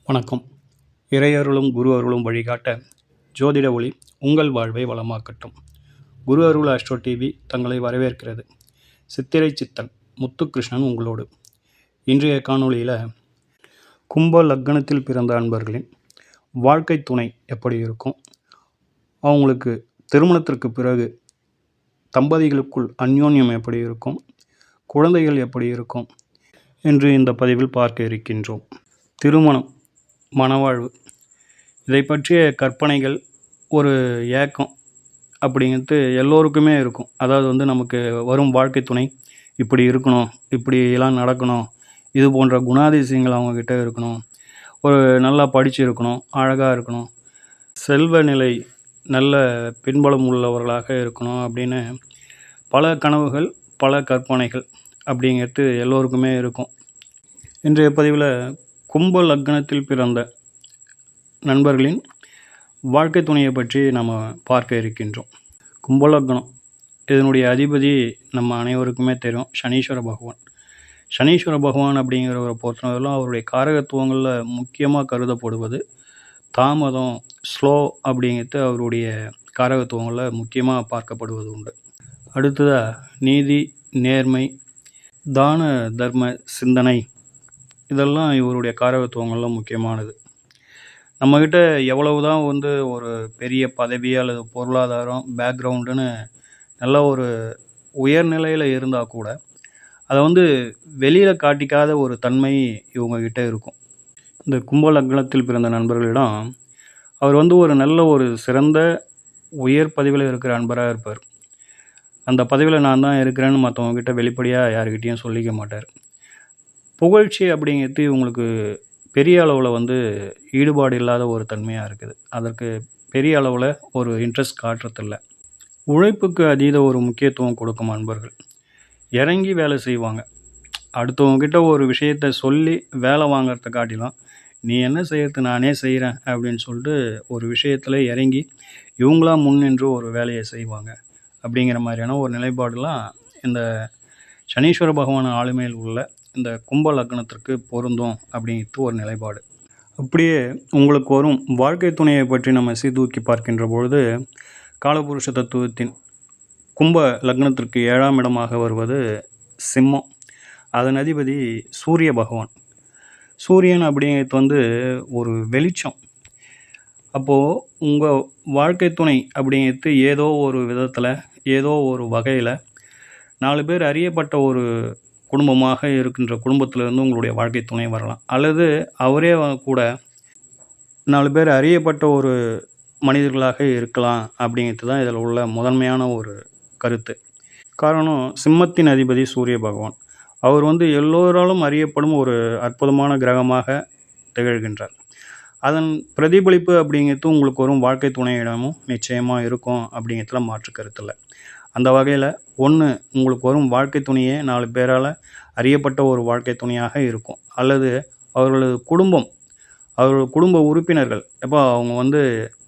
வணக்கம். இறையருளும் குரு அருளும் வழிகாட்ட ஜோதிட ஒளி உங்கள் வாழ்வை வளமாக்கட்டும். குரு அருள் ஆஸ்ட்ரோ டிவி தங்களை வரவேற்கிறது. சித்திரை சித்தன் முத்துகிருஷ்ணன் உங்களோடு. இன்றைய காணொளியில் கும்ப லக்னத்தில் பிறந்த அன்பர்களின் வாழ்க்கை துணை எப்படி இருக்கும், அவங்களுக்கு திருமணத்திற்கு பிறகு தம்பதிகளுக்குள் அந்யோன்யம் எப்படி இருக்கும், குழந்தைகள் எப்படி இருக்கும் என்று இந்த பதிவில் பார்க்க இருக்கின்றோம். திருமணம், மனவாழ்வு, இதை பற்றிய கற்பனைகள், ஒரு ஏக்கம் அப்படிங்கிறது எல்லோருக்குமே இருக்கும். அதாவது நமக்கு வரும் வாழ்க்கை துணை இப்படி இருக்கணும், இப்படிலாம் நடக்கணும், இது போன்ற குணாதிசயங்கள் அவங்கக்கிட்ட இருக்கணும், ஒரு நல்லா படித்து இருக்கணும், அழகாக இருக்கணும், செல்வ நிலை நல்ல பின்பலம் உள்ளவர்களாக இருக்கணும் அப்படின்னு பல கனவுகள், பல கற்பனைகள் அப்படிங்கிறது எல்லோருக்குமே இருக்கும். இன்றைய பதிவில் கும்ப லக்னத்தில் பிறந்த நண்பர்களின் வாழ்க்கை துணையை பற்றி நம்ம பார்க்க இருக்கின்றோம். கும்ப லக்னம், இதனுடைய அதிபதி நம்ம அனைவருக்குமே தெரியும், சனீஸ்வர பகவான். சனீஸ்வர பகவான் அப்படிங்கிறவரை பொறுத்தவரையிலும் அவருடைய காரகத்துவங்களில் முக்கியமாக கருதப்படுவது தாமதம், ஸ்லோ அப்படிங்கிறது அவருடைய காரகத்துவங்களில் முக்கியமாக பார்க்கப்படுவது உண்டு. அடுத்ததாக நீதி, நேர்மை, தான தர்ம சிந்தனை, இதெல்லாம் இவருடைய காரகத்துவங்கள்லாம் முக்கியமானது. நம்மக்கிட்ட எவ்வளவு தான் ஒரு பெரிய பதவி அல்லது பொருளாதாரம் பேக்ரவுண்டுன்னு நல்ல ஒரு உயர்நிலையில் இருந்தால் கூட அதை வெளியில் காட்டிக்காத ஒரு தன்மை இவங்கக்கிட்ட இருக்கும். இந்த கும்ப லக்னத்தில் பிறந்த நண்பர்களிடம் அவர் ஒரு நல்ல ஒரு சிறந்த உயர் பதவியில் இருக்கிற அன்பராக இருப்பார். அந்த பதவியில் நான் தான் இருக்கிறேன்னு மற்றவங்கக்கிட்ட வெளிப்படையாக யாருக்கிட்டேயும் சொல்லிக்க மாட்டார். புகழ்ச்சி அப்படிங்கிறது இவங்களுக்கு பெரிய அளவில் ஈடுபாடு இல்லாத ஒரு தன்மையாக இருக்குது. அதற்கு பெரிய அளவில் ஒரு இன்ட்ரெஸ்ட் காட்டுறதில்ல. உழைப்புக்கு அதீத ஒரு முக்கியத்துவம் கொடுக்கும் அன்பர்கள். இறங்கி வேலை செய்வாங்க. அடுத்தவங்கக்கிட்ட ஒரு விஷயத்தை சொல்லி வேலை வாங்கிறத காட்டிலும் நீ என்ன செய்யறது, நானே செய்கிறேன் அப்படின்னு சொல்லிட்டு ஒரு விஷயத்தில் இறங்கி இவங்களா முன்னின்று ஒரு வேலையை செய்வாங்க. அப்படிங்கிற மாதிரியான ஒரு நிலைப்பாடுலாம் இந்த சனீஸ்வர பகவான் ஆளுமையில் உள்ள இந்த கும்ப லக்னத்திற்கு பொருந்தும் அப்படிங்கிறது ஒரு நிலைப்பாடு. அப்படியே உங்களுக்கு வரும் வாழ்க்கை துணையை பற்றி நம்ம சீர்தூக்கி பார்க்கின்ற பொழுது காலபுருஷ தத்துவத்தின் கும்ப லக்னத்திற்கு 7ஆம் இடமாக வருவது சிம்மம். அதன் அதிபதி சூரிய பகவான். சூரியன் அப்படிங்கிறது ஒரு வெளிச்சம். அப்போது உங்கள் வாழ்க்கை துணை அப்படிங்கிறது ஏதோ ஒரு விதத்தில், ஏதோ ஒரு வகையில் 4 பேர் அறியப்பட்ட ஒரு குடும்பமாக இருக்கின்ற குடும்பத்திலிருந்து உங்களுடைய வாழ்க்கை துணை வரலாம். அல்லது அவரே கூட 4 பேர் அறியப்பட்ட ஒரு மனிதர்களாக இருக்கலாம். அப்படிங்கிறது தான் இதில் உள்ள முதன்மையான ஒரு கருத்து. காரணம், சிம்மத்தின் அதிபதி சூரிய பகவான். அவர் எல்லோராலும் அறியப்படும் ஒரு அற்புதமான கிரகமாக திகழ்கின்றார். அதன் பிரதிபலிப்பு அப்படிங்கிறது உங்களுக்கு வரும் வாழ்க்கை துணையிடமும் நிச்சயமாக இருக்கும் அப்படிங்கிறதுல மாற்று கருத்தில். அந்த வகையில் உங்களுக்கு வரும் வாழ்க்கை துணையே 4 பேரால் அறியப்பட்ட ஒரு வாழ்க்கை துணையாக இருக்கும். அல்லது அவர்களது குடும்ப உறுப்பினர்கள், எப்போ அவங்க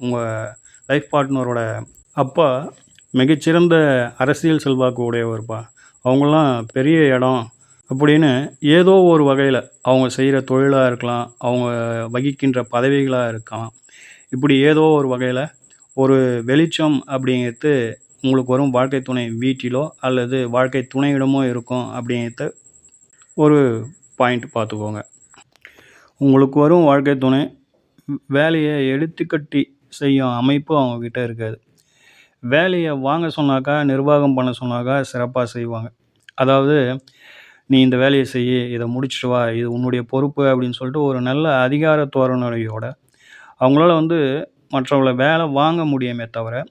உங்கள் லைஃப் பார்ட்னரோட அப்பா மிகச்சிறந்த அரசியல் செல்வாக்கு உடையவர்ப்பா, அவங்களாம் பெரிய இடம் அப்படின்னு ஏதோ ஒரு வகையில் அவங்க செய்கிற தொழிலாக இருக்கலாம், அவங்க வகிக்கின்ற பதவிகளாக இருக்கலாம். இப்படி ஏதோ ஒரு வகையில் ஒரு வெளிச்சம் அப்படிங்கிறது உங்களுக்கு வரும் வாழ்க்கை துணை வீட்டிலோ அல்லது வாழ்க்கை துணையிடமோ இருக்கும் அப்படிங்கிறத ஒரு பாயிண்ட் பார்த்துக்கோங்க. உங்களுக்கு வரும் வாழ்க்கை துணை வேலையை எடுத்துக்கட்டி செய்யும் அமைப்பு அவங்கக்கிட்ட இருக்காது. வேலையை வாங்க சொன்னாக்கா, நிர்வாகம் பண்ண சொன்னாக்கா சிறப்பாக செய்வாங்க. அதாவது நீ இந்த வேலையை செய்ய, இதை முடிச்சுட்டு வா, இது உன்னுடைய பொறுப்பு அப்படின்னு சொல்லிட்டு ஒரு நல்ல அதிகார தோரணையோட அவங்களால மற்றவங்களை வேலை வாங்க முடியுமே தவிர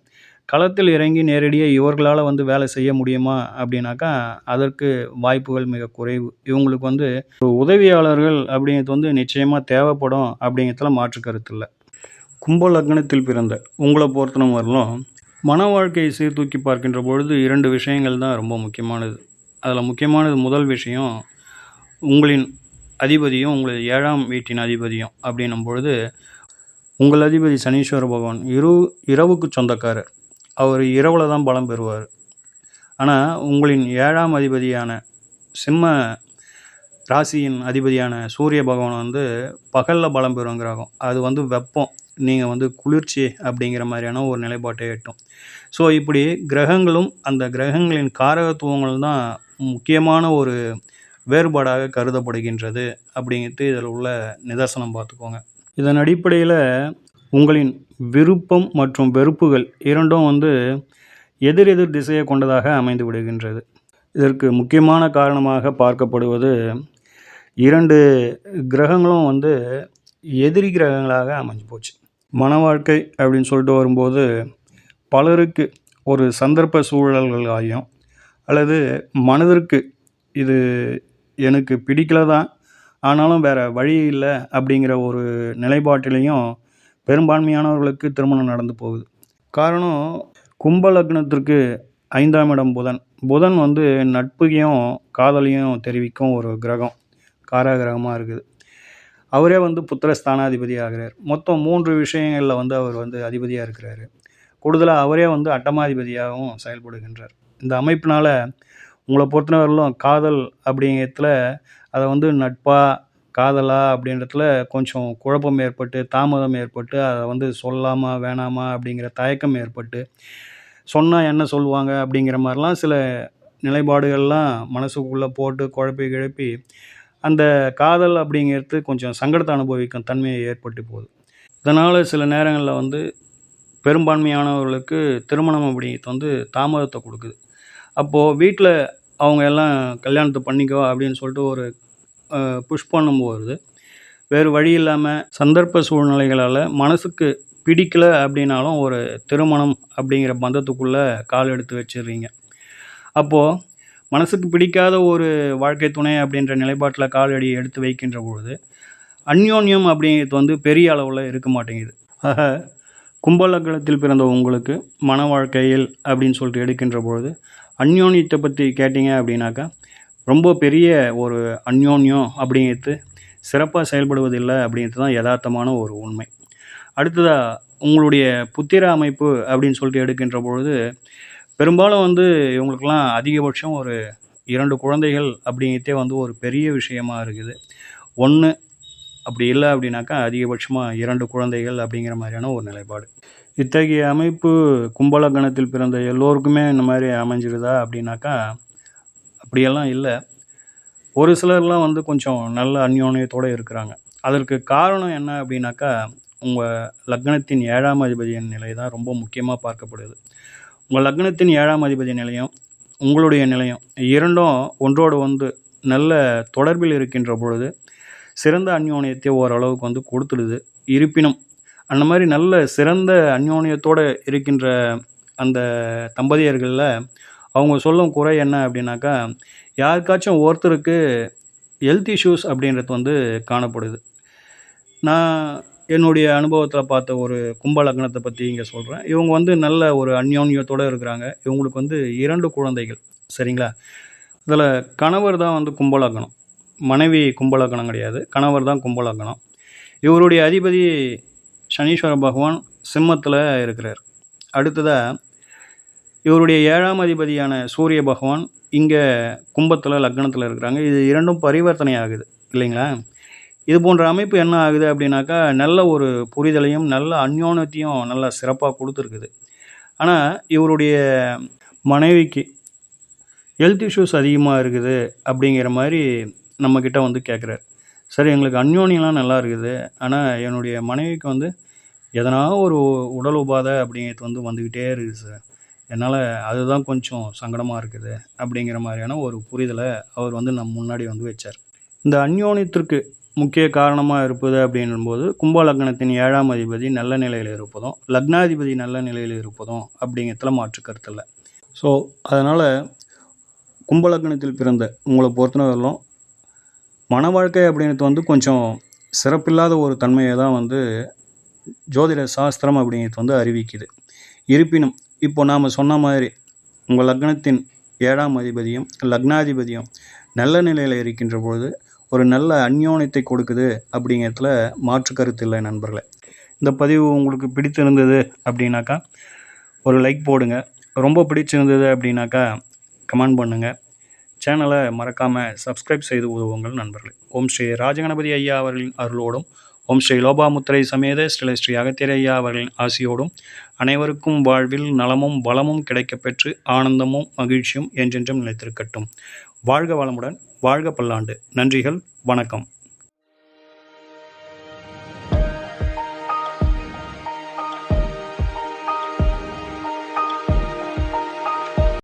களத்தில் இறங்கி நேரடியாக இவர்களால் வேலை செய்ய முடியுமா அப்படின்னாக்கா அதற்கு வாய்ப்புகள் மிக குறைவு. இவங்களுக்கு ஒரு உதவியாளர்கள் அப்படிங்கிறது நிச்சயமாக தேவைப்படும் அப்படிங்கிறதுல மாற்று கருத்து இல்லை. கும்ப லக்னத்தில் பிறந்த உங்களை பொறுத்தன வரலும் மன வாழ்க்கையை சீர்தூக்கி பார்க்கின்ற பொழுது 2 விஷயங்கள் தான் ரொம்ப முக்கியமானது. அதில் முக்கியமானது முதல் விஷயம், உங்களின் அதிபதியும் உங்களது 7ஆம் வீட்டின் அதிபதியும் அப்படின்னும் பொழுது உங்கள் அதிபதி சனீஸ்வர பகவான் இரவுக்கு சொந்தக்காரர். அவர் இரவில் தான் பலம் பெறுவார். ஆனால் உங்களின் 7ஆம் அதிபதியான சிம்ம ராசியின் அதிபதியான சூரிய பகவான் வந்து பகலில் பலம் பெறும் கிரகம். அது வந்து வெப்பம், நீங்கள் வந்து குளிர்ச்சி அப்படிங்கிற மாதிரியான ஒரு நிலைப்பாட்டை எட்டும். ஸோ இப்படி கிரகங்களும் அந்த கிரகங்களின் காரகத்துவங்கள் தான் முக்கியமான ஒரு வேறுபாடாக கருதப்படுகின்றது அப்படிங்கிறது இதில் உள்ள நிதர்சனம் பார்த்துக்கோங்க. இதன் அடிப்படையில் உங்களின் விருப்பம் மற்றும் வெறுப்புகள் இரண்டும் வந்து எதிரெதிர் திசையை கொண்டதாக அமைந்து விடுகின்றது. இதற்கு முக்கியமான காரணமாக பார்க்கப்படுவது 2 கிரகங்களும் வந்து எதிரி கிரகங்களாக அமைஞ்சு போச்சு. மன வாழ்க்கை அப்படின்னு சொல்லிட்டு வரும்போது பலருக்கு ஒரு சந்தர்ப்ப சூழல்களாயும் அல்லது மனதிற்கு இது எனக்கு பிடிக்கல தான், ஆனாலும் வேறு வழி இல்லை அப்படிங்கிற ஒரு நிலைப்பாட்டிலையும் பெரும்பான்மையானவர்களுக்கு திருமணம் நடந்து போகுது. காரணம், கும்ப லக்னத்திற்கு 5ஆம் இடம் புதன். புதன் வந்து நட்பையும் காதலையும் தெரிவிக்கும் ஒரு கிரகம், காரகிரகமாக இருக்குது. அவரே வந்து புத்திர ஸ்தானாதிபதி ஆகிறார். மொத்தம் 3 விஷயங்களில் வந்து அவர் வந்து அதிபதியாக இருக்கிறாரு. கூடுதலாக அவரே வந்து அட்டமாதிபதியாகவும் செயல்படுகின்றார். இந்த அமைப்பினால் உங்களை பொறுத்தவரையிலும் காதல் அப்படிங்கிறதுல அதை வந்து நட்பா காதலா அப்படின்றதுல கொஞ்சம் குழப்பம் ஏற்பட்டு, தாமதம் ஏற்பட்டு, அதை வந்து சொல்லாமா வேணாமா அப்படிங்கிற தயக்கம் ஏற்பட்டு, சொன்னால் என்ன சொல்லுவாங்க அப்படிங்கிற மாதிரிலாம் சில நிலைப்பாடுகள்லாம் மனசுக்குள்ளே போட்டு குழப்பி கிழப்பி அந்த காதல் அப்படிங்கிறது கொஞ்சம் சங்கடத்தை அனுபவிக்கும் தன்மையை ஏற்பட்டு போகுது. இதனால் சில நேரங்களில் வந்து பெரும்பான்மையானவர்களுக்கு திருமணம் அப்படிங்கிறது வந்து தாமதத்தை கொடுக்குது. அப்போது வீட்டில் அவங்க எல்லாம் கல்யாணத்தை பண்ணிக்கோ அப்படின்னு சொல்லிட்டு ஒரு புஷ் பண்ணும்போது வேறு வழி இல்லாமல் சந்தர்ப்ப சூழ்நிலைகளால் மனசுக்கு பிடிக்கல அப்படின்னாலும் ஒரு திருமணம் அப்படிங்கிற பந்தத்துக்குள்ளே கால் எடுத்து வச்சிடுறீங்க. அப்போது மனசுக்கு பிடிக்காத ஒரு வாழ்க்கை துணை அப்படின்ற நிலைப்பாட்டில் காலடி எடுத்து வைக்கின்ற பொழுது அந்யோன்யம் அப்படிங்கிறது வந்து பெரிய அளவில் இருக்க மாட்டேங்குது. ஆக கும்பலக்கணத்தில் பிறந்த உங்களுக்கு மன வாழ்க்கையில் அப்படின்னு சொல்லிட்டு எடுக்கின்ற பொழுது அந்யோன்யத்தை பற்றி கேட்டிங்க அப்படின்னாக்கா ரொம்ப பெரிய ஒரு அந்யோன்யம் அப்படிங்கிறது சிறப்பாக செயல்படுவதில்லை அப்படிங்கிறது தான் யதார்த்தமான ஒரு உண்மை. அடுத்ததாக உங்களுடைய புத்திர அமைப்பு அப்படின்னு சொல்லிட்டு எடுக்கின்ற பொழுது பெரும்பாலும் வந்து இவங்களுக்கெல்லாம் அதிகபட்சம் ஒரு 2 குழந்தைகள் அப்படிங்கிறதே வந்து ஒரு பெரிய விஷயமா இருக்குது. 1 அப்படி இல்லை அப்படின்னாக்கா அதிகபட்சமாக 2 குழந்தைகள் அப்படிங்கிற மாதிரியான ஒரு நிலைப்பாடு. இத்தகைய அமைப்பு கும்பலக்கணத்தில் பிறந்த எல்லோருக்குமே இந்த மாதிரி அமைஞ்சிருதா அப்படின்னாக்கா அப்படியெல்லாம் இல்லை. ஒரு சிலர்லாம் வந்து கொஞ்சம் நல்ல அந்யோன்யத்தோடு இருக்கிறாங்க. அதற்கு காரணம் என்ன அப்படின்னாக்கா உங்கள் லக்னத்தின் 7ஆம் அதிபதியின் நிலை தான் ரொம்ப முக்கியமாக பார்க்கப்படுது. உங்கள் லக்னத்தின் 7ஆம் அதிபதி நிலையம் உங்களுடைய நிலையம் இரண்டும் ஒன்றோடு வந்து நல்ல தொடர்பில் இருக்கின்ற பொழுது சிறந்த அந்யோன்யத்தை ஓரளவுக்கு வந்து கொடுத்துடுது. இருப்பினும் அந்த மாதிரி நல்ல சிறந்த அந்யோன்யத்தோடு இருக்கின்ற அந்த தம்பதியர்களில் அவங்க சொல்லும் குறை என்ன அப்படின்னாக்கா யாருக்காச்சும் ஒருத்தருக்கு ஹெல்த் இஷ்யூஸ் அப்படின்றது வந்து காணப்படுது. நான் என்னுடைய அனுபவத்தில் பார்த்த ஒரு கும்ப லக்னத்தை பற்றி இங்கே சொல்கிறேன். இவங்க வந்து நல்ல ஒரு அந்யோன்யத்தோடு இருக்கிறாங்க. இவங்களுக்கு வந்து 2 குழந்தைகள், சரிங்களா? இதில் கணவர் தான் வந்து கும்ப லக்னம், மனைவி கும்ப லக்னம் கிடையாது. கணவர் தான் கும்ப லக்னம். இவருடைய அதிபதி சனீஸ்வர பகவான் சிம்மத்தில் இருக்கிறார். அடுத்ததாக இவருடைய 7ஆம் அதிபதியான சூரிய பகவான் இங்கே கும்பத்தில் லக்னத்தில் இருக்கிறாங்க. இது 2ம் பரிவர்த்தனை ஆகுது இல்லைங்களா? இது போன்ற அமைப்பு என்ன ஆகுது அப்படின்னாக்கா நல்ல ஒரு புரிதலையும் நல்ல அந்யோன்யத்தையும் நல்லா சிறப்பாக கொடுத்துருக்குது. ஆனால் இவருடைய மனைவிக்கு ஹெல்த் இஷ்யூஸ் அதிகமாக இருக்குது அப்படிங்கிற மாதிரி நம்மக்கிட்ட வந்து கேட்குறாரு. சரி, எங்களுக்கு அந்யோன்யம்லாம் நல்லா இருக்குது, ஆனால் என்னுடைய மனைவிக்கு வந்து எதனா ஒரு உடல் உபாதை அப்படிங்கிறது வந்து வந்துக்கிட்டே இருக்குது சார், என்னால் அதுதான் கொஞ்சம் சங்கடமாக இருக்குது அப்படிங்கிற மாதிரியான ஒரு புரிதலை அவர் வந்து நம்ம முன்னாடி வந்து வச்சார். இந்த அந்யோன்யத்திற்கு முக்கிய காரணமாக இருப்பது அப்படின்போது கும்ப லக்னத்தின் 7ஆம் அதிபதி நல்ல நிலையில் இருப்பதும் லக்னாதிபதி நல்ல நிலையில் இருப்பதும் அப்படிங்கிறதுல மாற்று கருத்து இல்லை. ஸோ அதனால் கும்ப லக்னத்தில் பிறந்த உங்களை பொறுத்தவரையிலும் மன வாழ்க்கை அப்படிங்கிறது வந்து கொஞ்சம் சிறப்பில்லாத ஒரு தன்மையை தான் வந்து ஜோதிட சாஸ்திரம் அப்படிங்கிறது வந்து அறிவிக்குது. இருப்பினும் இப்போ நாம் சொன்ன மாதிரி உங்கள் லக்னத்தின் 7ஆம் அதிபதியும் லக்னாதிபதியும் நல்ல நிலையில் இருக்கின்ற பொழுது ஒரு நல்ல அந்யோன்யத்தை கொடுக்குது அப்படிங்கிறதுல மாற்று கருத்து இல்லை நண்பர்களே. இந்த பதிவு உங்களுக்கு பிடித்திருந்தது அப்படின்னாக்கா ஒரு லைக் போடுங்க. ரொம்ப பிடிச்சிருந்தது அப்படின்னாக்கா கமெண்ட் பண்ணுங்கள். சேனலை மறக்காமல் சப்ஸ்கிரைப் செய்து உதவுங்கள் நண்பர்களே. ஓம் ஸ்ரீ ராஜகணபதி ஐயா அவர்களின் அருளோடும், ஓம் ஸ்ரீ லோபாமுத்திரை சமேத ஸ்ரீ அகத்தியர் ஐயா அவர்களின் ஆசியோடும் அனைவருக்கும் வாழ்வில் நலமும் வளமும் கிடைக்கப்பெற்று ஆனந்தமும் மகிழ்ச்சியும் என்றென்றும் நிலைத்திருக்கட்டும். வாழ்க வளமுடன், வாழ்க பல்லாண்டு. நன்றிகள், வணக்கம்.